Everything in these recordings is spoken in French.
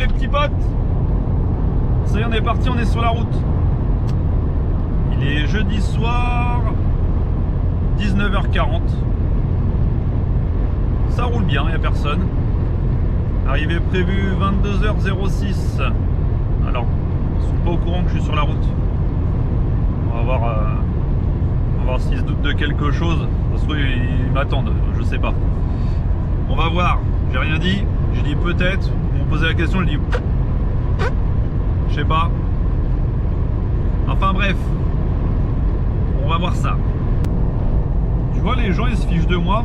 les petits potes. Ça y est, on est parti, on est sur la route. Il est jeudi soir, 19h40. Ça roule bien, il n'y a personne. Arrivée prévue 22h06. Alors, ils sont pas au courant que je suis sur la route. On va voir s'ils se doutent de quelque chose. Ça se trouve, ils m'attendent, je sais pas. On va voir. J'ai rien dit. J'ai dit peut-être. On m'a posé la question, je dis je sais pas. Enfin bref. On va voir ça. Tu vois, les gens ils se fichent de moi.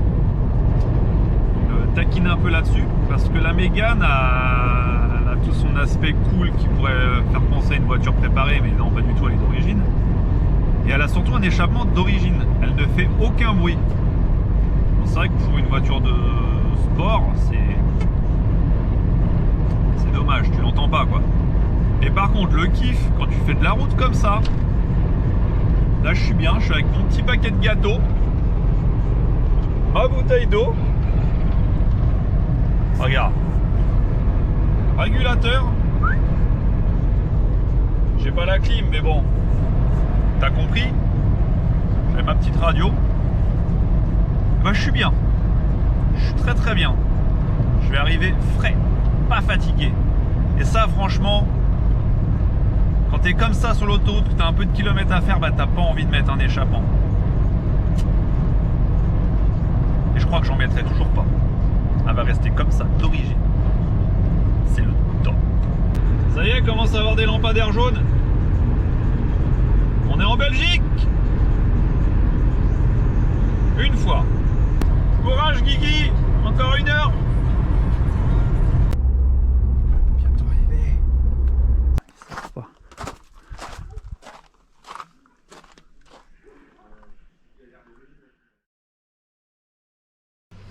Ils me taquinent un peu là-dessus. Parce que la Mégane a tout son aspect cool qui pourrait faire penser à une voiture préparée. Mais non, pas du tout, elle est d'origine. Et elle a surtout un échappement d'origine. Elle ne fait aucun bruit. Bon, c'est vrai que pour une voiture de sport, c'est dommage, tu l'entends pas quoi. Et par contre, le kiff, quand tu fais de la route comme ça, là je suis bien, je suis avec mon petit paquet de gâteaux, ma bouteille d'eau. Regarde. Régulateur. J'ai pas la clim, mais bon. T'as compris? J'ai ma petite radio. Ben, je suis bien. Je suis très très bien. Je vais arriver frais, pas fatigué. Et ça, franchement, quand t'es comme ça sur l'autoroute, que t'as un peu de kilomètres à faire, bah t'as pas envie de mettre un échappant. Et je crois que j'en mettrai toujours pas. Elle va rester comme ça, d'origine. C'est le top. Ça y est, commence à avoir des lampadaires jaunes. On est en Belgique. Une fois. Courage Guigui. Encore 1 heure. Bientôt arrivé. Ça va pas.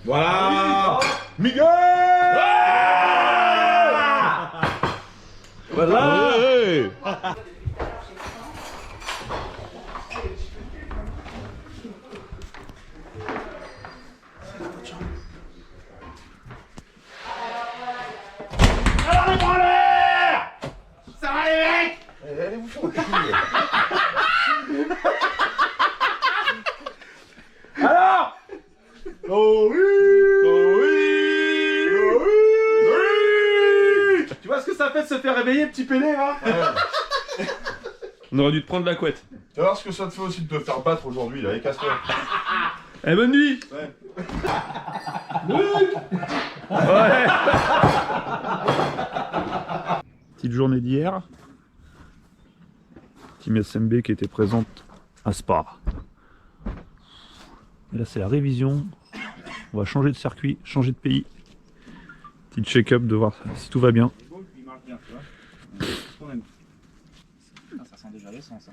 Voilà. Miguel. Voilà. Hey. Ça va les mecs? Allez vous faire enculer. Alors? Oh oui! Oh oui! Oh oui! Tu vois ce que ça fait de se faire réveiller, petit pédé, hein? On aurait dû te prendre la couette. Tu vas voir ce que ça te fait aussi de te faire battre aujourd'hui, là, et casse-toi. Eh, bonne nuit. Ouais. Ouais. Petite journée d'hier. Team SMB qui était présente à Spa. Et là c'est la révision. On va changer de circuit, changer de pays. Petite check-up de voir si tout va bien. Il marche bien, tu vois. Ça sent déjà l'essence.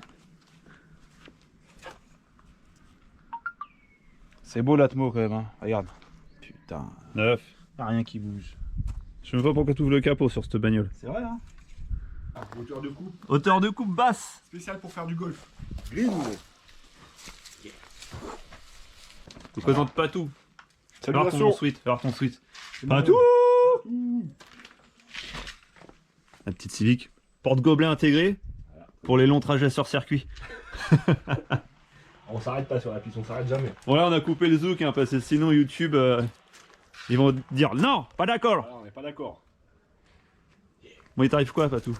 C'est beau l'atmo quand même, hein. Regarde. Putain, Neuf. y'a rien qui bouge. Je sais même pas pourquoi tu ouvres le capot sur cette bagnole. C'est vrai, hein. Hauteur de coupe, Hauteur de coupe basse. spécial pour faire du golf. Green. Tu présentes pas tout. Fais voir ton Salutations. suite, fais voir ton suite. Pas tout. La petite Civic. Porte-gobelet intégré pour les longs trajets sur circuit. On s'arrête pas sur la piste, on s'arrête jamais. Bon là on a coupé le zouk hein, parce que sinon YouTube ils vont dire non, pas d'accord. Voilà, on n'est pas d'accord. Bon il t'arrive quoi Patou?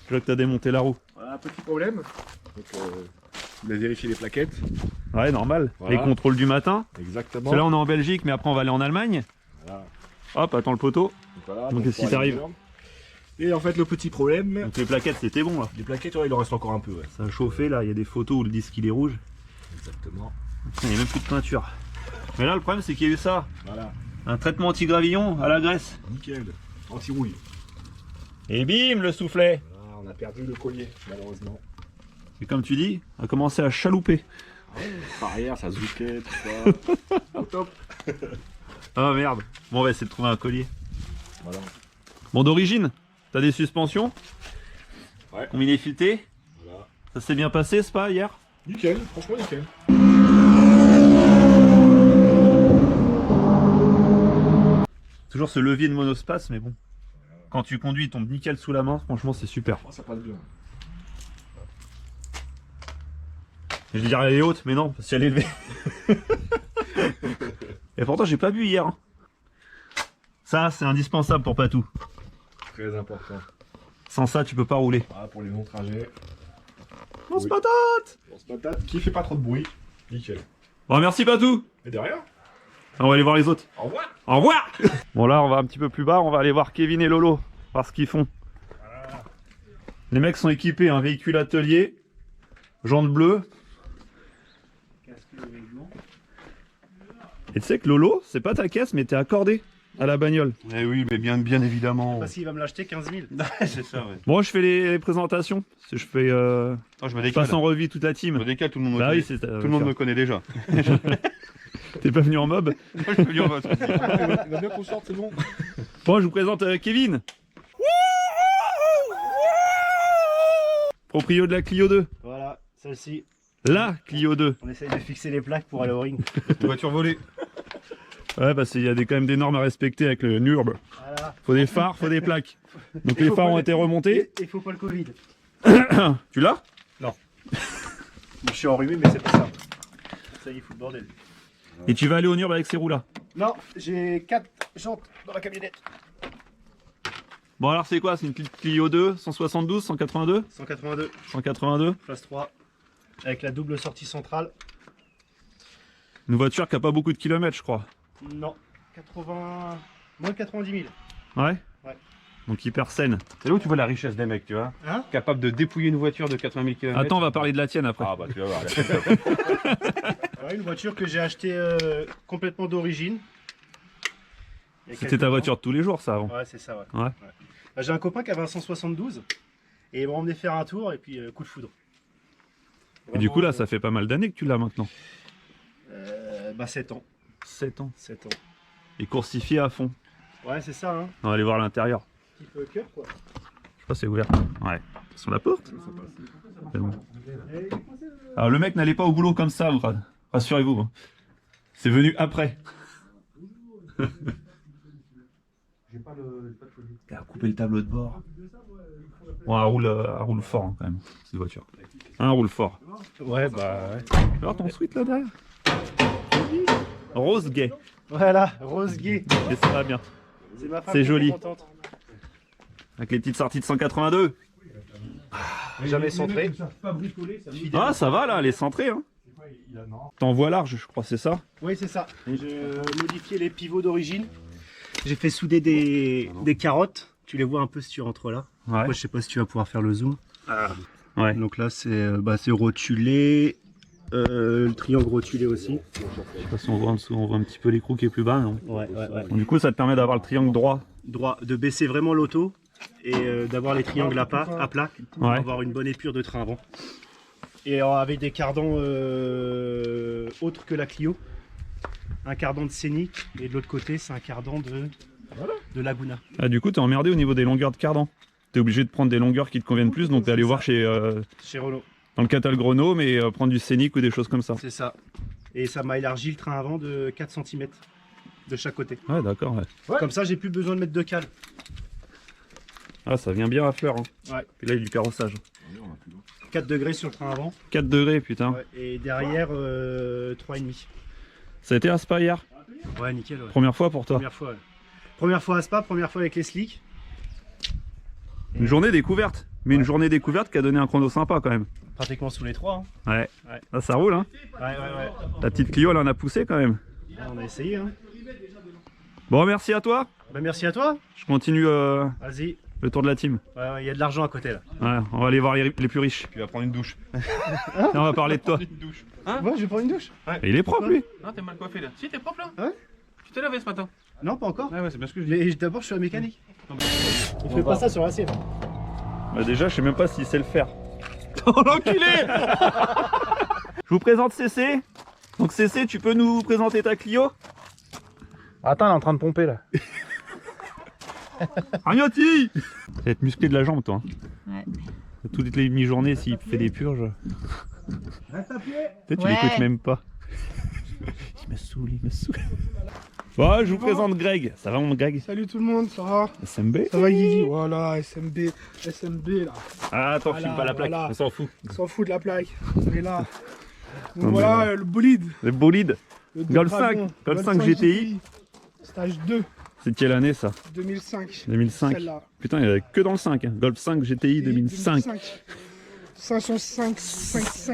Je vois que t'as démonté la roue. Voilà, petit problème. Donc, on a vérifié les plaquettes. Ouais normal, Voilà. les contrôles du matin. Exactement. Parce que là on est en Belgique mais après on va aller en Allemagne. Voilà. Hop, attends le poteau. Voilà, Donc, qu'est-ce qui pour t'arrive? aller Et en fait, le petit problème, Donc les plaquettes c'était bon là. les plaquettes, ouais, il en reste encore un peu. Ouais. Ça a chauffé là, il y a des photos où le disque il est rouge. Exactement. Il n'y a même plus de peinture. Mais là le problème c'est qu'il y a eu ça. Voilà. Un traitement anti-gravillon à la graisse. Nickel. Anti-rouille. Et bim le soufflet. Voilà, on a perdu le collier, malheureusement. Et comme tu dis, on a commencé à chalouper. Par arrière, ça zoukait, tout ça. Au top. Ah merde. Bon on va essayer de trouver un collier. Voilà. Bon d'origine, t'as des suspensions. Ouais. Combiné fileté. Voilà. Ça s'est bien passé Spa hier? Nickel, franchement nickel. Toujours ce levier de monospace mais bon. Quand tu conduis, il tombe nickel sous la main. Franchement, c'est super. Oh, ça passe bien. Je vais dire elle est haute, mais non, parce qu'elle est élevée. Et pourtant, j'ai pas bu hier. Hein. Ça, c'est indispensable pour Patou. Très important. Sans ça, tu peux pas rouler. Ah, pour les longs trajets. Lance patate. Lance patate qui fait pas trop de bruit. Nickel. Bon, merci Patou. Et derrière. On va aller voir les autres. Au revoir. Au revoir. Bon, là, on va un petit peu plus bas. On va aller voir Kevin et Lolo. Voir ce qu'ils font. Voilà. Les mecs sont équipés. Un véhicule atelier. Jantes bleues. Et tu sais que Lolo, c'est pas ta caisse, mais t'es accordé à la bagnole. Eh oui, mais bien évidemment. Parce qu'il va me l'acheter 15 000. C'est ça, ouais. Bon, je fais les présentations. Je fais. Oh, je me Je décale. passe en revue toute la Je team. me décale, tout le monde me Bah connaît. oui, c'est Tout le monde me connaît déjà. T'es pas venu en mob. Je peux dire, bah, Il va bien qu'on sorte, c'est bon. Bon, je vous présente Kevin. Proprio de la Clio 2. Voilà, celle-ci. La Clio 2. On essaye de fixer les plaques pour aller au ring. voiture volée. Ouais, parce qu'il y a quand même des normes à respecter avec le NURB. Voilà. Faut des phares, faut des plaques. Donc Il les faut phares pas ont les- été remontés. Il faut pas le Covid. Tu l'as? Je suis enrhumé, mais c'est pas ça. Ça y est, il faut le bordel. Et tu vas aller au NURB avec ces roues-là. Non, j'ai 4 jantes dans la camionnette. Bon, alors c'est quoi? C'est une Clio 2, 172, 182, 182, 182. place 3. Avec la double sortie centrale. Une voiture qui a pas beaucoup de kilomètres, je crois. Non, 80... moins de 90 000. Ouais? Ouais. Donc hyper saine. C'est là où tu vois la richesse des mecs, tu vois. Hein? Capable de dépouiller une voiture de 80 000 km. Attends, on va parler de la tienne après. Ah bah tu vas voir. Ouais, une voiture que j'ai achetée complètement d'origine. Il y a C'était quelques ta temps. voiture de tous les jours, ça, avant. Ouais, c'est ça, ouais. Ouais. Bah, j'ai un copain qui avait un 172 et il m'a emmené faire un tour et puis coup de foudre. Et du coup, là, ça fait pas mal d'années que tu l'as maintenant. Bah 7 ans. 7 ans. 7 ans. Et coursifié à fond. Ouais, c'est ça, hein. On va aller voir l'intérieur. Petit peu cœur, quoi. Je sais pas si c'est ouvert. Ouais. Sur la porte. C'est bon. Alors le mec n'allait pas au boulot comme ça, rassurez-vous. Hein. C'est venu après. Il a coupé le tableau de bord. Bon, elle roule fort hein, quand même, cette voiture. Elle roule fort. Ouais, bah ouais. Alors ton suite là derrière. Rose gay. Voilà, rose gay. Et ça va bien. C'est ma femme C'est qui est joli. contente. Avec les petites sorties de 182. Jamais centré. Ah ça va là, elle est centrée. Hein. T'envoies large, je crois, c'est ça? Oui, c'est ça. J'ai modifié les pivots d'origine. J'ai fait souder des carottes. Tu les vois un peu si tu rentres là. Ouais. Moi, je sais pas si tu vas pouvoir faire le zoom. Ouais. Donc là, c'est rotulé. Le triangle rotulé aussi. Je sais pas si on voit en dessous, on voit un petit peu l'écrou qui est plus bas. Non Ouais. Donc, du coup, ça te permet d'avoir le triangle droit. Droit, de baisser vraiment l'auto et d'avoir les triangles à plat pour Ouais. avoir une bonne épure de train avant. Et avec des cardans autres que la Clio. Un cardan de Scénic et de l'autre côté, c'est un cardan de Laguna. Ah, du coup, t'es emmerdé au niveau des longueurs de cardan. T'es obligé de prendre des longueurs qui te conviennent plus, donc t'es allé voir chez Chez Renault. dans le catalogue Renault, mais prendre du Scénic ou des choses comme ça. C'est ça. Et ça m'a élargi le train avant de 4 cm de chaque côté. Ouais, d'accord. Ouais. Comme ça, j'ai plus besoin de mettre de cale. Ah, ça vient bien à fleur. Hein. Ouais. Puis là, il y a du carrossage. 4 degrés sur le train avant. 4 degrés, putain. Ouais. Et derrière, 3,5. Ça a été à Spa hier? Ouais, nickel. Ouais. Première fois pour toi? Première fois. Ouais. Première fois à Spa, première fois avec les slicks. Une journée découverte. Mais une journée découverte qui a donné un chrono sympa quand même. Pratiquement sous les 3. Hein. Ouais. Ouais. Là, ça roule, hein. Ouais. La petite Clio, elle en a poussé quand même. On a essayé. Hein. Bon, merci à toi. Bah, merci à toi. Je continue Vas-y. le tour de la team. Ouais, il y a de l'argent à côté là. Ouais, on va aller voir les plus riches. Tu vas prendre une douche. Tiens, on va parler de toi. Ouais, je vais prendre une douche. Et il est propre, lui. Non, t'es mal coiffé là. Si, t'es propre là. Ouais. Tu t'es lavé ce matin. Non, pas encore. Ouais, c'est bien ce que je dis. Mais d'abord, je suis un mécanique. On fait pas ça sur l'assiette. Bah déjà, je sais même pas s'il sait le faire. Oh l'enculé. Je vous présente CC. Donc CC, tu peux nous présenter ta Clio? Attends, elle est en train de pomper là. Agnotti. Ça va être musclé de la jambe, toi. Ouais. Toutes les demi-journées, s'il fait des purges. Reste à pied. Peut-être tu Ouais. l'écoutes même pas. Il me saoule. Bon, je vous présente Greg. Ça va mon Greg? Salut tout le monde, ça va? SMB. Ça va Guigui? Voilà, SMB là. Ah, attends, Voilà, filme pas la plaque, voilà. on s'en fout. On s'en fout de la plaque, on est là. Donc Non, voilà, mais le bolide. Le bolide. Le Golf Dragon, 5, Golf 5 GTI. Stage 2, C'est de quelle année ça? 2005. 2005. Celle-là. Putain, il n'y avait que dans le 5. Hein. Golf 5 GTI 2005. 505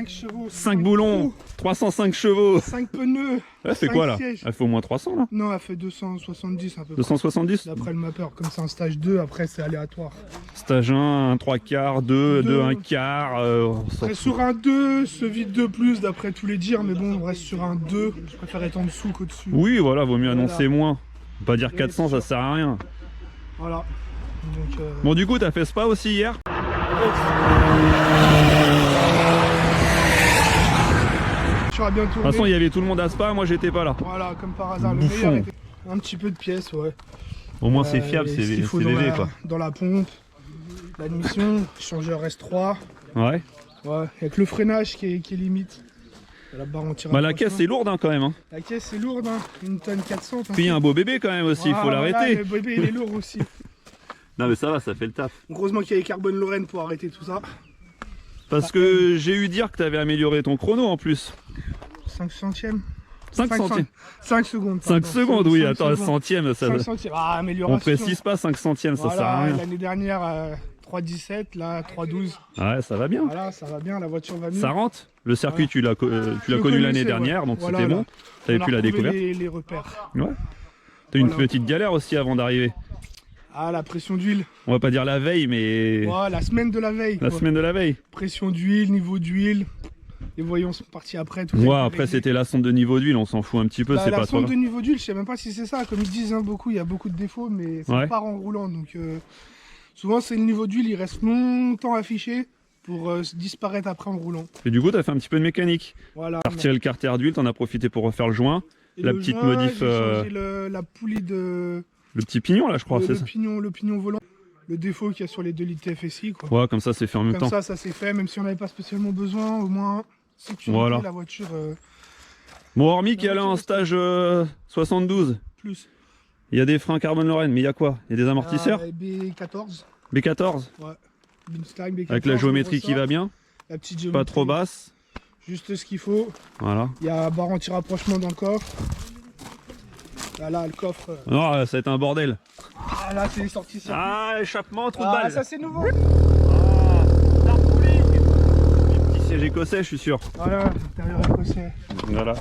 chevaux. 5 boulons, 305 chevaux. 5 pneus. Ouais, c'est 5 quoi là? sièges. Elle fait au moins 300 là? Non, elle fait 270 à peu près. 270? D'après le mapper, comme c'est un stage 2, après c'est aléatoire. Stage 1, 1 3 quarts, 2, 2, 1 quart. On s'en Après, fout. sur un 2, se vide 2 plus d'après tous les dires, mais bon, on reste sur un 2. Je préfère être en dessous qu'au-dessus. Oui, voilà, vaut mieux Voilà. annoncer moins. Faut pas dire Oui, 400, c'est ça sûr. sert à rien. Voilà. Donc, Bon, du coup, t'as fait Spa aussi hier? tu auras bien De toute tourné. façon, il y avait tout le monde à Spa, moi j'étais pas là. Voilà, comme par hasard, le Bouffon. meilleur était un petit peu de pièces, ouais. Au moins, c'est fiable, ce c'est qu'il faut VV dans la, quoi. dans la pompe, l'admission, changeur S3. Ouais. Ouais, avec le freinage qui est limite. La barre Bah, la caisse est lourde hein, quand même. Hein. La caisse est lourde, hein. Une tonne 400. Puis il y a un beau bébé quand même aussi, il faut Voilà, l'arrêter. le bébé il est lourd aussi. Non, mais ça va, ça fait le taf. Donc, heureusement qu'il y a les Carbone Lorraine pour arrêter tout ça. Parce que j'ai eu dire que t'avais amélioré ton chrono en plus. 5 centièmes. 5 centièmes. 5 secondes. 5 pardon. secondes, oui, 5 attends, secondes. centième, ça. 5 centièmes. Ah, amélioration. On précise pas 5 centièmes, ça Voilà, sert à rien. l'année dernière, 3,17, là 3,12. Ouais, ça va bien. Voilà, ça va bien, la voiture va mieux. Ça rentre. Le circuit, Ouais. tu l'as Je connu l'année connaissais, dernière, ouais. donc Voilà, c'était là. bon. T'avais On a pu la retrouvé découverte. les repères. Ouais. T'as eu une Voilà. petite galère aussi avant d'arriver. Ah, la pression d'huile. On va pas dire la veille, mais Ouais, la semaine de la veille. la quoi. semaine de la veille. Pression d'huile, niveau d'huile. Les voyants sont partis après. Tout Ouais, a été après réglé. c'était la sonde de niveau d'huile, on s'en fout un petit peu, Bah, c'est la pas trop sonde grave. de niveau d'huile, je sais même pas si c'est ça. Comme ils disent hein, beaucoup, il y a beaucoup de défauts, mais ça Ouais. part en roulant. Donc souvent, c'est le niveau d'huile, il reste longtemps affiché pour disparaître après en roulant. Et du coup, t'as fait un petit peu de mécanique. Voilà. T'as retiré le carter d'huile, t'en as profité pour refaire le joint. Et la le petite joint, modif, j'ai changé la poulie de Le petit pignon là, je crois, c'est le ça. pignon volant. Le défaut qu'il y a sur les 2 litres TFSI. Quoi. Ouais, comme ça c'est fait en même Comme temps. ça c'est fait, même si on n'avait pas spécialement besoin, au moins sécuriser Voilà. la voiture Bon, hormis qu'il y a là en stage 72, plus. il y a des freins Carbone Lorraine, mais il y a quoi? Il y a des amortisseurs B14, B14, Binstein, B14. avec la géométrie qui va bien, La petite géométrie. pas trop basse. Juste ce qu'il faut. Voilà. Il y a barre anti-rapprochement dans le coffre. Là, le coffre. Non, ça va être un bordel. Ah, là, c'est les sorties circuit. Ah, échappement, trou de Ah, balle. ça c'est nouveau. Petit siège écossais, je suis sûr. Voilà, l'intérieur écossais. Voilà.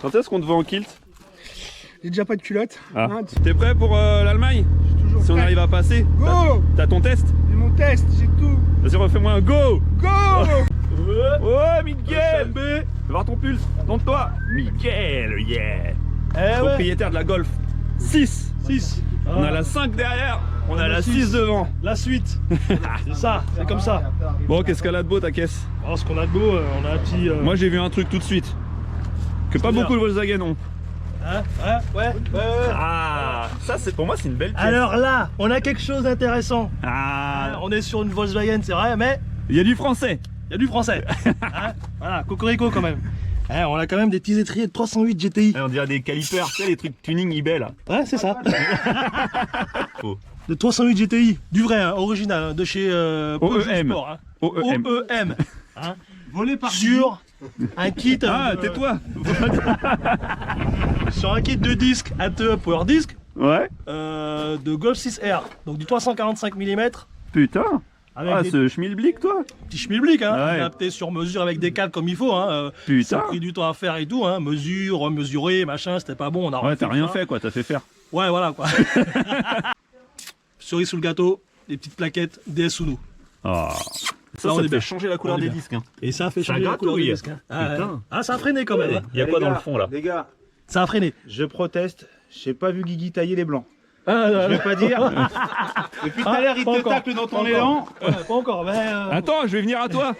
Quand est-ce qu'on te voit en kilt? J'ai déjà pas de culotte. Ah. Hein, T'es prêt pour l'Allemagne? je suis toujours Si on prêt. arrive à passer, Go. t'as ton test? J'ai mon test, j'ai tout. Vas-y, refais-moi un go! Go. Ouais, Miguel! Fais voir ton pulse, de toi! Miguel, yeah! Propriétaire de la Golf 6! 6. On a la 5 derrière, on a la 6 6 devant. La suite. C'est ça, c'est comme ça. Bon, qu'est-ce qu'elle a de beau ta caisse? Alors, ce qu'on a de beau, on a un petit. Moi j'ai vu un truc tout de suite. Que pas C'est-à-dire beaucoup de Volkswagen ont. Hein ouais. Ah, ça c'est pour moi c'est une belle pièce. Alors là, on a quelque chose d'intéressant. Ah, On est sur une Volkswagen, c'est vrai, mais il y a du français. il y a du français. Hein voilà, cocorico quand même. Hein, on a quand même des petits étriers de 308 GTI. On dirait des calipers, tu sais les trucs tuning eBay là. Ouais, c'est ça. Faux. De 308 GTI, du vrai, hein, original, hein, de chez Peugeot OEM. Sport. Hein. OEM. OEM. Hein, Volé par sur un kit. Ah, tais-toi. Sur un kit de disque ATE Power Disc Ouais. de Golf 6R, donc du 345 mm. Putain. Avec Ah, des ce schmilblick toi. petits schmilblick, hein, Ouais. adapté sur mesure avec des cales comme il faut. Hein, ça Putain. a pris du temps à faire et tout, hein, mesure, remesurer, machin, c'était pas bon. On a Ouais, refait t'as rien ça. fait quoi, t'as fait faire. Ouais, voilà quoi. Cerise sous le gâteau, des petites plaquettes DS Uno. Ah. Ça, Là, on ça est te fait bien. changer la couleur On est des bien. disques. Hein. Et ça a fait C'est un changer la couleur du gratouille. disque. Hein. Ah, Putain. ouais. Ah, ça a freiné quand même. Hein. Il y a quoi dans le fond là? Les gars, Ça a freiné. je proteste. J'ai pas vu Guigui tailler les blancs. Ah, Je vais pas dire. Depuis tout à l'heure, il pas te encore. tacle dans ton Pas élan. encore. Ouais, pas encore, mais. Attends, je vais venir à toi.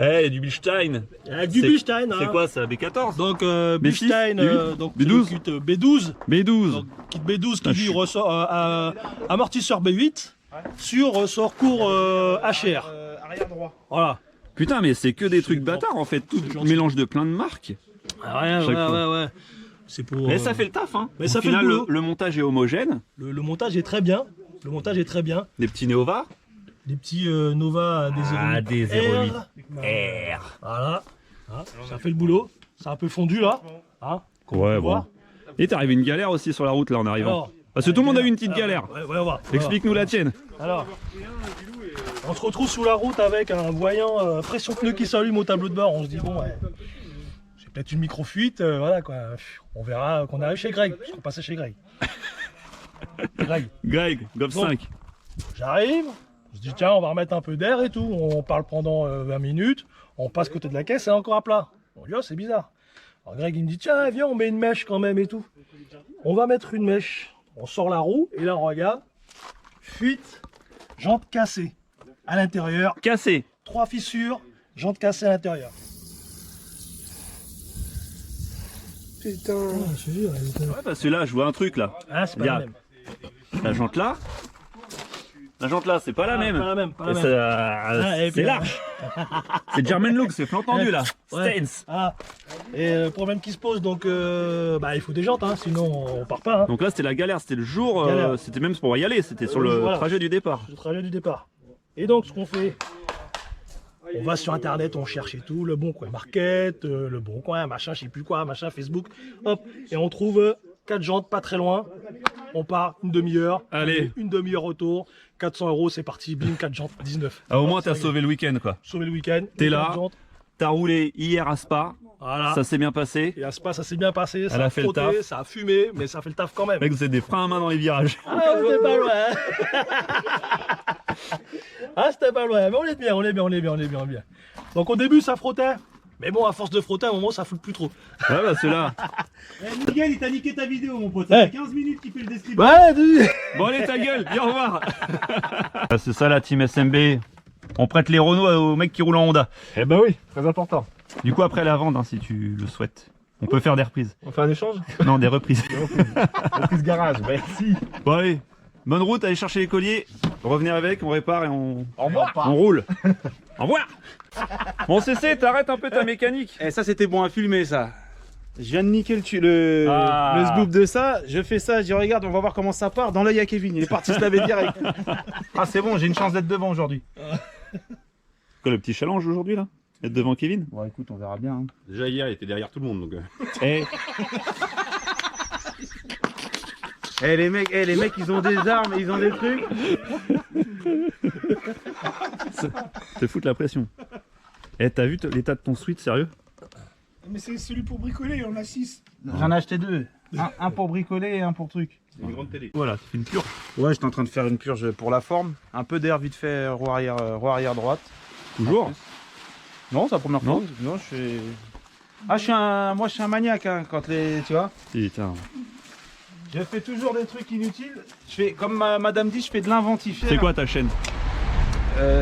Eh, du Bilstein. Du C'est- Bilstein. C'est hein. quoi ça? B14? Donc B6, Bilstein, B8, donc B12. c'est le kit B12. B12. Donc kit B12 Ah, qui lui je- ressort amortisseur B8 sur ressort court HR. Arrière droit. Voilà. Putain, mais c'est que des trucs bâtards en fait, tout C'est gentil. mélange de plein de marques. Ah ouais, Chaque fois. ouais. C'est pour. Mais ça fait le taf, hein. Mais Au ça fait le final, boulot. le montage est homogène. Le montage est très bien. Le montage est très bien. Des petits Néova. Des petits Nova des 08. Ah, des 08. R. Voilà. Hein, ça fait le boulot. C'est un peu fondu là. Hein, comme on peut voir. Et t'es arrivé une galère aussi sur la route là en arrivant. Alors, Parce que tout le monde a eu une petite galère. Ouais, on va. Explique-nous la tienne. Alors, on se retrouve sous la route avec un voyant pression pneu qui s'allume au tableau de bord. On se dit, bon, ouais, j'ai peut-être une micro-fuite, voilà quoi. On verra qu'on arrive chez Greg, parce qu'on passait chez Greg. Greg, Gov Bon. 5. J'arrive, je dis, tiens, on va remettre un peu d'air et tout. On parle pendant 20 minutes, on passe côté de la caisse et encore à plat. On dit, oh, c'est bizarre. Alors Greg, il me dit, tiens, viens, on met une mèche quand même et tout. On va mettre une mèche. On sort la roue et là, on regarde. Fuite, jante cassée à l'intérieur. Cassé. 3 fissures, jante cassée à l'intérieur. Putain. Ouais, parce que là, je vois un truc là. Ah, c'est pas la Regarde. même. La jante là. La jante là, c'est pas la même. Pas la même, pas la Et même. c'est et puis, large. C'est German look, c'est flanc-tendu là. Ouais. Stance. Ah. Et le problème qui se pose, donc, il faut des jantes, hein, sinon on part pas. Hein. Donc là, c'était la galère. C'était le jour. Galère. C'était même pour y aller. C'était sur le Voilà. trajet du départ. Le trajet du départ. Et donc, ce qu'on fait, on va sur internet, on cherche et tout, le bon coin market, le bon coin, machin, je sais plus quoi, machin, Facebook, hop, et on trouve 4 jantes pas très loin. On part une demi-heure. Allez. Une demi-heure retour. 400 €, c'est parti, bim, 4 jantes, 19. Ah, au moins, C'est t'as réglé. sauvé le week-end quoi. Sauvé le week-end. T'es 4 là. jantes. T'as roulé hier à Spa. Voilà. Ça s'est bien passé. Et à Spa, ça s'est bien passé. Ça Elle a a fait le frotté, taf. ça a fumé, mais ça fait le taf quand même. Mec, vous êtes des freins à main dans les virages. Ah, c'était pas loin. Ah, c'était pas loin. Mais on est bien, on est bien, on est bien, on est bien, on est bien. Donc au début, ça frottait. Mais bon, à force de frotter, à un moment, ça fout plus trop. Ouais, bah c'est là. Miguel, il t'a niqué ta vidéo, mon pote. Ouais. Ça fait 15 minutes qu'il fait le descriptif. Ouais, dis. Bon, allez, ta gueule. Viens, au revoir. C'est ça la team SMB. On prête les Renault aux mecs qui roulent en Honda. Eh ben oui, très important. Du coup, après la vente, hein, si tu le souhaites, on peut faire des reprises. On fait un échange. Non, des reprises. Reprise garage, merci. Bon, allez. Bonne route, allez chercher les colliers. Revenez avec, on répare et on Au revoir. roule. Au revoir. Bon, CC, t'arrêtes un peu ta mécanique. Eh, ça c'était bon à filmer ça. Je viens de niquer le Ah. scoop de ça, je fais ça, je dis regarde, on va voir comment ça part. Dans l'œil à Kevin, il est parti se laver direct. Ah c'est bon, j'ai une chance d'être devant aujourd'hui. Quoi, le petit challenge aujourd'hui là? Être devant Kevin? Bon écoute, on verra bien. hein. Déjà hier, il était derrière tout le monde, donc. Eh, Eh les mecs, ils ont des armes, ils ont des trucs. te foutre la pression. Eh, t'as vu l'état de ton suite, sérieux? Mais c'est celui pour bricoler, il y en a 6. J'en ai acheté 2. Un pour bricoler et un pour truc. Une grande télé. Voilà, tu fais une purge. Ouais, j'étais en train de faire une purge pour la forme. Un peu d'air vite fait, roue arrière droite. Toujours? Non, c'est la première fois. Non. Non, je suis. Ah, moi je suis un maniaque hein, quand les. Tu vois. Putain. Je fais toujours des trucs inutiles. Je fais, comme madame dit, je fais de l'inventif. C'est quoi ta chaîne?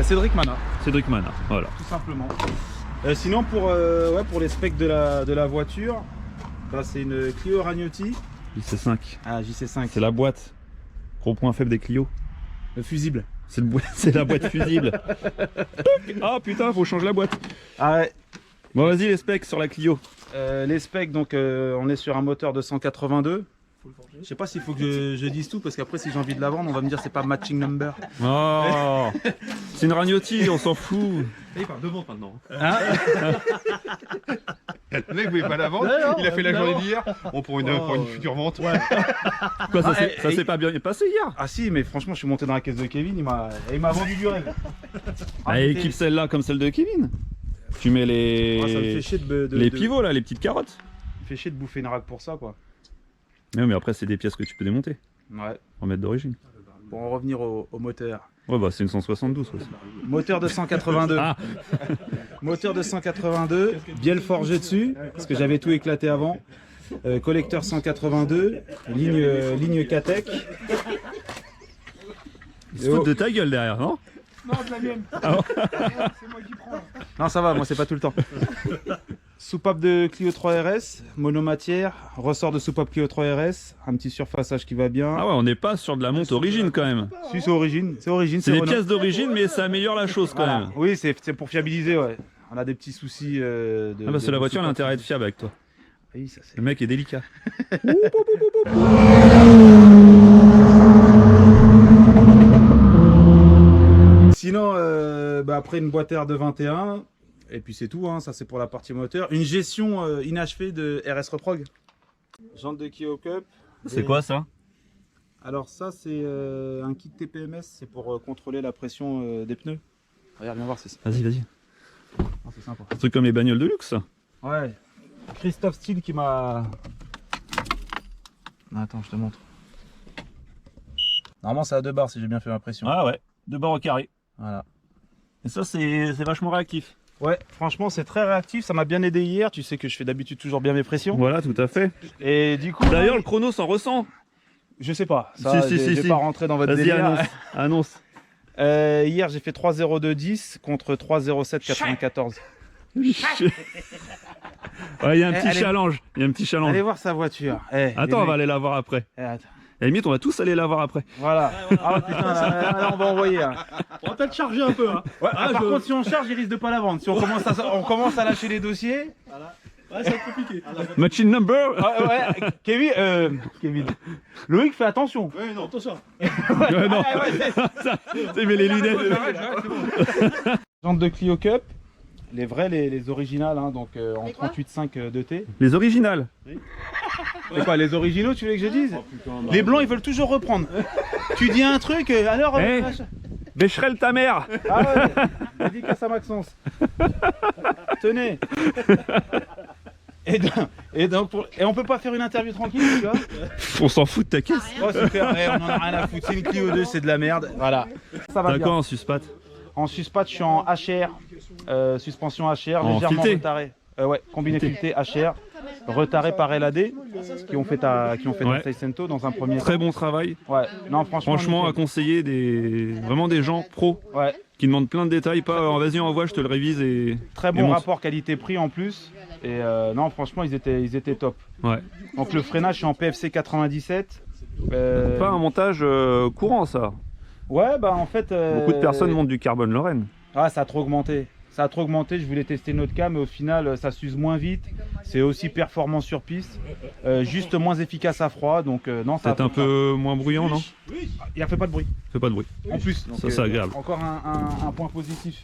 Cédric Mana, Cédric Mana, voilà. tout simplement. Sinon, pour les specs de la voiture, bah, c'est une Clio Ragnotti. JC5. Ah, JC5. C'est la boîte. Gros point faible des Clio. Le fusible. C'est la boîte fusible. Ah putain, faut changer la boîte. Ah ouais. Bon, vas-y, les specs sur la Clio. Les specs, donc on est sur un moteur de 182. Je sais pas s'il faut que je dise tout parce qu'après si j'ai envie de la vendre on va me dire c'est pas matching number. Oh, c'est une Ragnotti, on s'en fout. Et il parle de vente maintenant. Hein. Le mec voulait pas la vente, non, il a fait la non. journée d'hier. Bon, pour une future vente. Quoi, ça Ah, s'est pas bien passé hier? Ah si mais franchement je suis monté dans la caisse de Kevin, il m'a vendu du rêve. Ah, équipe celle-là comme celle de Kevin. Tu mets Ah, ça me fait les, chier les pivots là, les petites carottes. Ça me fait chier de bouffer une râle pour ça quoi. Mais après, c'est des pièces que tu peux démonter. Ouais. Remettre d'origine. Pour en revenir au moteur. Ouais, bah c'est une 172 aussi. Moteur de 182. Ah, Moteur de 182, bielle forgée dessus, parce que j'avais tout éclaté avant. Collecteur 182, ligne Katech. ils se foutent de ta gueule derrière, non? Non, de la mienne. Ah bon C'est moi qui prends. Non, ça va, moi c'est pas tout le temps. Soupape de Clio 3 RS, monomatière, ressort de soupape Clio 3 RS, un petit surfaçage qui va bien. Ah ouais, on n'est pas sur de la monte origine quand même. Si, c'est origine, C'est des Renault. pièces d'origine, mais ça améliore la chose quand Voilà. même. Oui, c'est pour fiabiliser, ouais. On a des petits soucis de. Ah bah c'est de la voiture, elle a soupape. intérêt à être fiable avec toi. Oui, ça c'est. Le mec est délicat. Sinon, après une boîte air de 21, et puis c'est tout, hein, ça c'est pour la partie moteur. Une gestion inachevée de RS Reprog. Jante de Kio Cup. C'est quoi ça? Alors ça c'est un kit TPMS, c'est pour contrôler la pression des pneus. Regarde, viens voir, c'est ça. Vas-y. Ah, c'est sympa. Un truc comme les bagnoles de luxe, ça. Ouais. Christophe Steele qui m'a... Attends, je te montre. Normalement c'est à 2 barres si j'ai bien fait ma pression. Ah ouais, 2 barres au carré. Voilà. Et ça, c'est vachement réactif. Ouais, franchement c'est très réactif, ça m'a bien aidé hier. Tu sais que je fais d'habitude toujours bien mes pressions. Voilà, tout à fait. Et du coup... D'ailleurs, le chrono s'en ressent. Je sais pas, ça, Si, je vais pas rentrer dans votre Vas-y, délire. annonce. Hier j'ai fait 3,02,10 contre 3,07,94. Ouais, il y a un petit allez. challenge. Il y a un petit challenge. Allez voir sa voiture. Eh, Attends, les on va mecs. aller la voir après. Attends. À la limite, on va tous aller la voir après. Voilà. Ah putain, là, on va envoyer. Hein. On va peut-être charger un peu. Hein. Ouais, par contre, si on charge, il risque de pas la vendre. Si on commence à lâcher les dossiers. Ouais, ça va être compliqué. Machine number. Ouais, Kevin. Loïc, fais attention. Ouais, non, attention. Ouais, non. Tu mets les lunettes. Jante de Clio Cup. Les vrais, les originales, hein, donc en 38.5 DT. Les originales. C'est quoi, les originaux, tu veux que je dise? Les blancs, ils veulent toujours reprendre. Tu dis un truc, alors... Eh, Becherel ta mère. Ah ouais, dédicace à Maxence. Tenez. Et on peut pas faire une interview tranquille, tu vois? On s'en fout de ta caisse. Oh super, on en a rien à foutre, c'est une Clio 2, c'est de la merde. Voilà. Ça va T'as bien. quoi en suspat? En suspat, je suis en HR, suspension HR, En légèrement fileté. retardé. Ouais, combiné fileté HR, retardé par LAD, qui ont fait ta Ouais. Seicento dans un premier Très temps. bon travail. Ouais, non franchement. Franchement, à nickel. conseiller vraiment des gens pros Ouais, qui demandent plein de détails. Pas vas-y, envoie, je te le révise et. très et bon monte. rapport qualité-prix en plus. Et non, franchement, ils étaient top. Ouais. Donc le freinage, je suis en PFC 97. Pas un montage courant, ça. Ouais, bah en fait. Beaucoup de personnes montent du carbone Lorraine. Ah, ça a trop augmenté. Ça a trop augmenté. Je voulais tester une autre cam, mais au final, ça s'use moins vite. C'est aussi performant sur piste. Juste moins efficace à froid. Donc, non, ça. Peut-être un peu moins bruyant, non? Il ne fait pas de bruit. Fait pas de bruit. En plus. Donc, Ça, c'est agréable. Encore un point positif.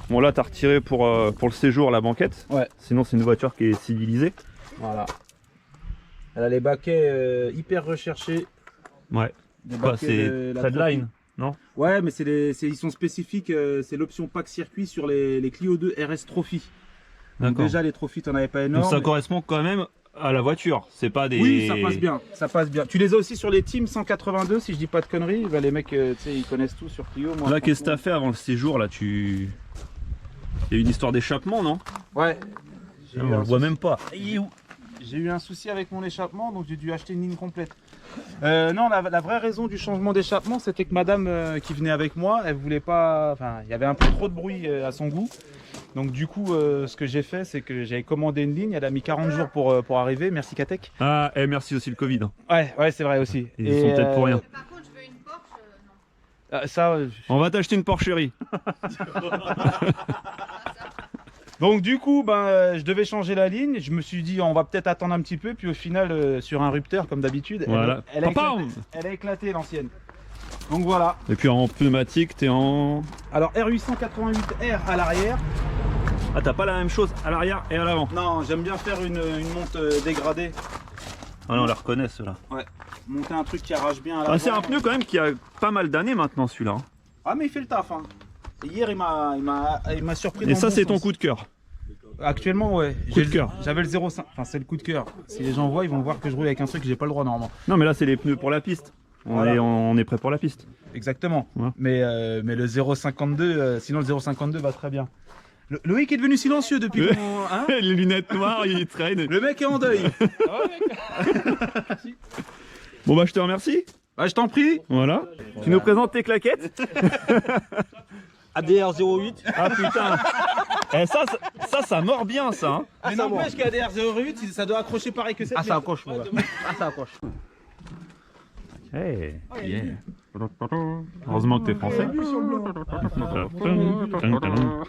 Bon, là, t'as retiré pour le séjour la banquette. Ouais. Sinon, c'est une voiture qui est civilisée. Voilà. Elle a les baquets hyper recherchés. Ouais. Des Quoi, baquets c'est de la Treadline, non? Ouais, mais ils sont spécifiques. C'est l'option pack circuit sur les Clio 2 RS Trophy. Donc D'accord. déjà, les Trophy, t'en avais pas énorme. Donc ça correspond quand même à la voiture. C'est pas des. Oui, ça passe bien, ça passe bien. Tu les as aussi sur les Team 182, si je dis pas de conneries. Bah, les mecs, tu sais, ils connaissent tout sur Clio. Moi, Là, qu'est-ce que t'as franchement- fait avant le séjour là? Il y a eu une histoire d'échappement, non? Ouais. J'ai eu On un le voit souci. même pas. J'ai eu un souci avec mon échappement, donc j'ai dû acheter une ligne complète. Non, la vraie raison du changement d'échappement, c'était que madame qui venait avec moi, elle voulait pas. Enfin, il y avait un peu trop de bruit à son goût. Donc, du coup, ce que j'ai fait, c'est que j'avais commandé une ligne. Elle a mis 40 jours pour arriver. Merci Katek. Ah, et merci aussi le Covid. hein. Ouais, c'est vrai aussi. Ils y sont peut-être pour rien. Par contre, je veux une Porsche. Non. Ça, On va t'acheter une porcherie. donc du coup, je devais changer la ligne. Je me suis dit, on va peut-être attendre un petit peu. Puis au final, sur un rupteur, comme d'habitude, Voilà. elle a Pam éclaté, elle a éclaté l'ancienne. Donc voilà. Et puis en pneumatique, t'es en. Alors R888R à l'arrière. Ah, t'as pas la même chose à l'arrière et à l'avant. Non, j'aime bien faire une monte dégradée. Ah non, on la reconnaît ceux-là. Ouais. Monter un truc qui arrache bien à l'avant. Ah, c'est un pneu quand même qui a pas mal d'années maintenant celui-là. hein. Ah mais il fait le taf. Hein. Et hier il m'a surpris. Et ça, c'est ton coup de cœur. Actuellement ouais. Coup de cœur. J'avais le 0,5. Enfin c'est le coup de cœur. Si les gens voient, ils vont voir que je roule avec un truc que j'ai pas le droit normalement. Non, mais là, c'est les pneus pour la piste. Voilà. On est prêt pour la piste. Exactement. Ouais. Mais le 0,52, sinon le 0,52 va très bien. Loïc est devenu silencieux depuis Ouais. qu'on. Hein Les lunettes noires, il traîne. le mec est en deuil. Bon, bah, je te remercie. Bah, je t'en prie. Voilà. Tu nous présentes tes claquettes. ADR 08. Ah putain. Eh, ça mord bien ça. Hein. Mais n'empêche qu'à DR08, ça doit accrocher pareil que ça. Ah, ça accroche, moi. Ah, ça accroche. Hey, yeah. Heureusement que t'es français.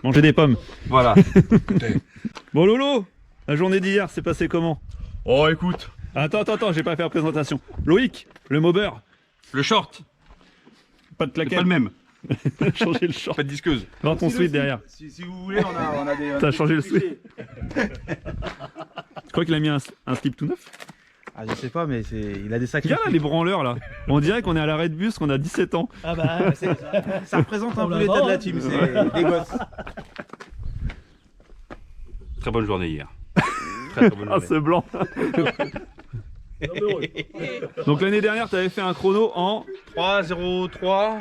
Manger des pommes. Voilà. Bon Lolo, La journée d'hier, c'est passé comment? Oh, écoute. Attends, j'ai pas fait la présentation. Loïc, le mobber. Le short. Pas de C'est claquette. pas le même. Changer le short. Pas de disqueuse. Dans ton suite derrière. Si vous voulez, on a des. T'as changé le slip. Tu crois qu'il a mis un slip tout neuf? Ah, je sais pas, mais il a des sacrés. Regarde là, les branleurs là. On dirait qu'on est à l'arrêt de bus, qu'on a 17 ans. Ah bah, Ça représente un On peu l'a l'état pas, de la hein. team, c'est des gosses. Très bonne journée hier. Très bonne Ah, journée. c'est blanc. Donc l'année dernière, t'avais fait un chrono en 3,03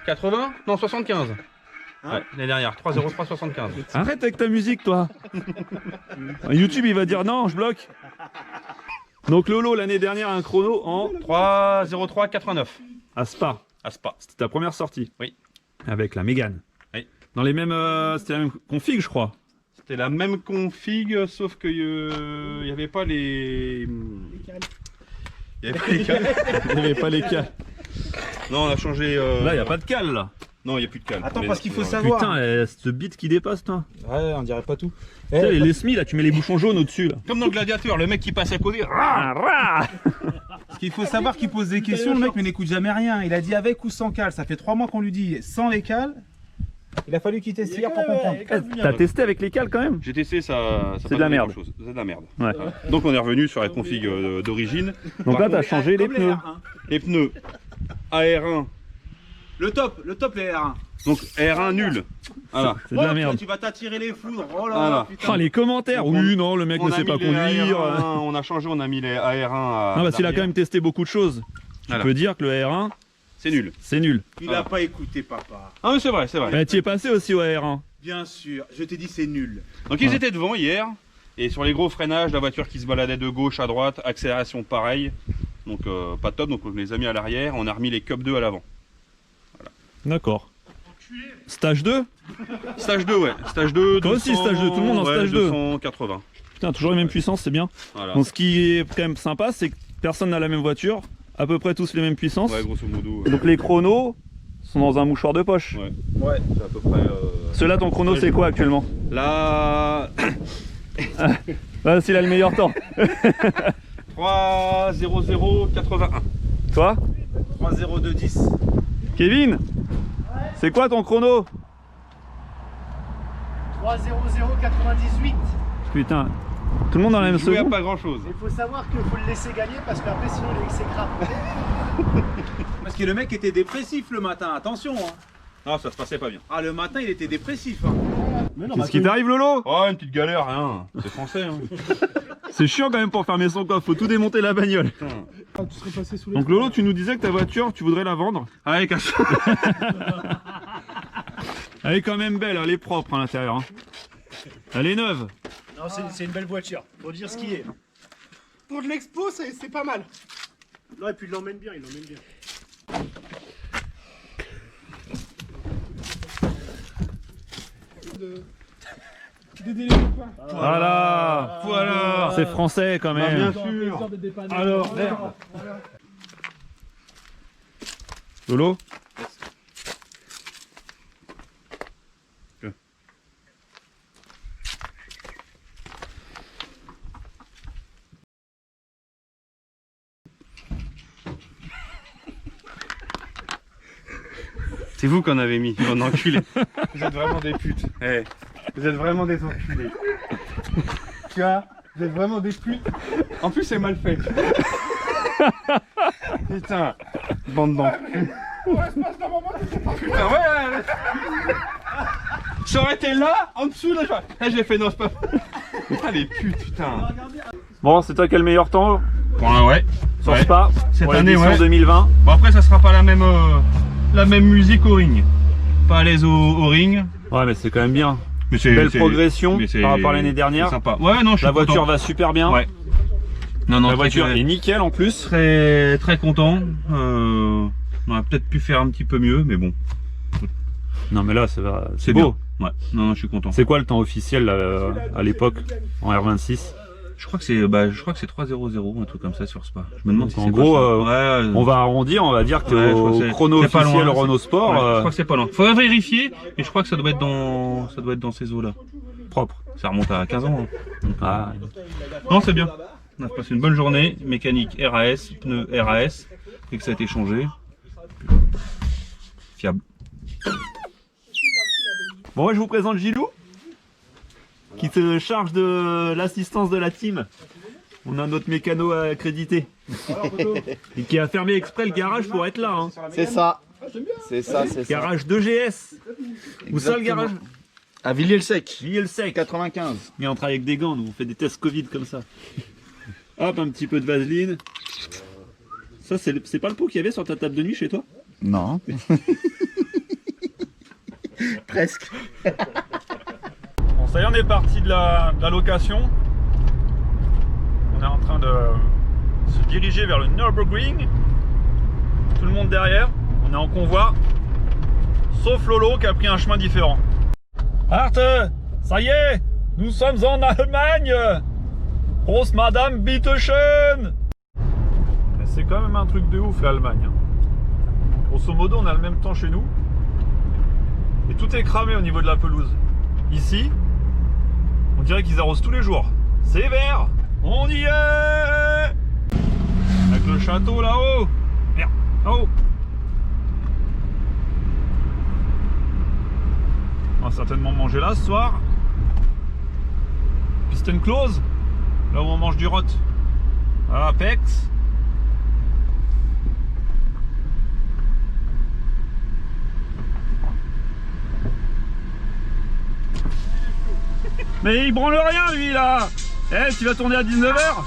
80 Non, 75. Ouais, l'année dernière, 3,03 75. Arrête avec ta musique, toi. YouTube, il va dire non, je bloque. Donc Lolo, l'année dernière, un chrono en 3,03 89. à Spa. À Spa. C'était ta première sortie. Oui. Avec la Mégane. Oui. Dans les mêmes, c'était la même config, je crois. C'était la même config, sauf que il n'y avait pas les. Il n'y avait pas les cales. Il n'y avait pas les cales. Non, on a changé. Là, il n'y a pas de cale là. Non, il n'y a plus de cale. Attends, Mais- parce qu'il faut non, savoir. Putain, ce bit qui dépasse, toi. Ouais, on dirait pas tout. Tu sais, les SMI, là, tu mets les bouchons jaunes au-dessus, là. Comme dans le gladiateur, le mec qui passe à côté. Ce qu'il faut savoir qu'il pose des questions, le mec mais n'écoute jamais rien. Il a dit avec ou sans cale. Ça fait 3 mois qu'on lui dit sans les cales. Il a fallu qu'il teste hier pour comprendre. T'as testé avec les cales quand même? J'ai testé, ça. C'est de la merde. C'est de la merde. Ouais. Donc on est revenu sur la config d'origine. Donc là, t'as changé les Comme pneus. R1. Les pneus AR1. Le top les R1. Donc R1 nul. Voilà. C'est de la Oh, merde. Tu vas t'attirer les foudres. Oh là Voilà. là, putain. Ah, les commentaires. Donc, Oui, non, le mec On ne a sait pas mis les conduire. AR1, on a changé, on a mis les AR1 à. Non, parce qu'il a l'arrière. quand même testé beaucoup de choses. Voilà. Tu peux dire que le R1, C'est nul. c'est nul. Il a pas écouté papa. Ah, mais c'est vrai, c'est vrai. Bah, tu es passé aussi au R1. Bien sûr, je t'ai dit c'est nul. Donc ils étaient devant hier. Et sur les gros freinages, la voiture qui se baladait de gauche à droite, accélération pareil. Donc pas top, donc on les a mis à l'arrière. On a remis les Cup 2 à l'avant. D'accord. Stage 2? Stage 2, ouais. Stage 2. Toi aussi, stage 2, tout le monde en ouais, stage 2. 280. Putain, toujours les mêmes puissances, c'est bien. Voilà. Donc ce qui est quand même sympa, c'est que personne n'a la même voiture. À peu près tous les mêmes puissances. Ouais, grosso modo. Donc les chronos sont dans un mouchoir de poche. Ouais. Ouais, c'est à peu près. Ceux-là, ton chrono, c'est quoi actuellement? Là. Bah, s'il a le meilleur temps. 3,0081. Toi? 3-0-2-10. Kevin? C'est quoi ton chrono? 3-0-0-98. Putain, tout le monde dans la même Joué à seconde. pas grand chose. Il faut savoir qu'il faut le laisser gagner parce qu'après sinon il s'écrase. Parce que le mec était dépressif le matin, attention. Hein. Non, ça se passait pas bien. Ah, le matin il était dépressif. Hein. Mais non, Qu'est-ce qui t'arrive, Lolo? Oh, une petite galère, rien. C'est français, hein. C'est chiant quand même pour fermer son coffre, faut tout démonter la bagnole. Ah, tu serais passé sous les. Donc Lolo, tu nous disais que ta voiture, tu voudrais la vendre. Allez, casse. Elle est quand même belle, elle est propre à l'intérieur. Hein. Elle est neuve. Non, c'est une belle voiture. Faut dire ce qui est. Pour de l'expo, c'est pas mal. Non, et puis il l'emmène bien, il l'emmène bien. Des délais de pain. Voilà. C'est français quand même. bien Dans un sûr. plaisir de dépanner. Alors, Voilà. Lolo? C'est vous qu'on avait mis, on enculé. Vous êtes vraiment des putes. Eh, vous êtes vraiment des enculés. Tu vois, vous êtes vraiment des putes. En plus, c'est mal fait. Putain, bande d'enculés. Putain, ouais. Ça aurait été là, en dessous, là, j'ai fait non, c'est pas. Putain, les putes, putain. Bon, c'est toi qui as le meilleur temps Bon, ouais. sur Ouais. Spa Cette pour année, l'édition ouais. 2020. Bon, après, ça sera pas la même musique au ring. Pas à l'aise au ring. Ouais, mais c'est quand même bien. Mais c'est Belle progression par rapport à l'année dernière. C'est sympa. Ouais, non, je suis La voiture content. va super bien. Ouais. Non, non, La voiture très, est nickel en plus. très, très content. On aurait peut-être pu faire un petit peu mieux, mais bon, Non, mais là, c'est c'est beau. bien. Ouais. Non, non, je suis content. C'est quoi le temps officiel là, à l'époque en R26? Je crois que c'est, je crois que c'est 3-0-0, un truc comme ça sur Spa. Je me demande Donc, si en c'est gros, pas ça. Ouais, On va arrondir, on va dire que Ouais, je crois que au c'est- chrono c'est pas officiel loin, Renault c'est- Sport, ouais, je crois que c'est pas loin. Faudrait vérifier, mais je crois que ça doit être dans ces eaux-là. propre. Ça remonte à 15 ans. Hein. Ah. Non, c'est bien. On a passé une bonne journée. Mécanique RAS, pneus RAS, et que ça a été changé. Fiable. Bon, je vous présente Gilou, qui se charge de l'assistance de la team. On a notre mécano accrédité. Et qui a fermé exprès le garage pour être là. Hein. C'est ça. C'est ça, c'est ça. Garage 2GS. Où ça le garage? À Villiers-le-Sec. Villiers-le-Sec. 95. Mais on travaille avec des gants, nous on fait des tests Covid comme ça. Hop, un petit peu de vaseline. Ça, c'est pas le pot qu'il y avait sur ta table de nuit chez toi? Non. Presque. Bon, ça y est, on est parti de la location. On est en train de se diriger vers le Nürburgring. Tout le monde derrière. On est en convoi. Sauf Lolo qui a pris un chemin différent. Arte, ça y est, nous sommes en Allemagne. Grosse Madame Bitteschön. C'est quand même un truc de ouf l'Allemagne. Grosso modo, on a le même temps chez nous. Et tout est cramé au niveau de la pelouse. Ici, on dirait qu'ils arrosent tous les jours. C'est vert. On y est. Avec le château là-haut. Merde, là-haut. On va certainement manger là ce soir. Piston close. Là où on mange du rot. Apex. Mais il branle rien lui là. Eh, tu vas tourner à 19h.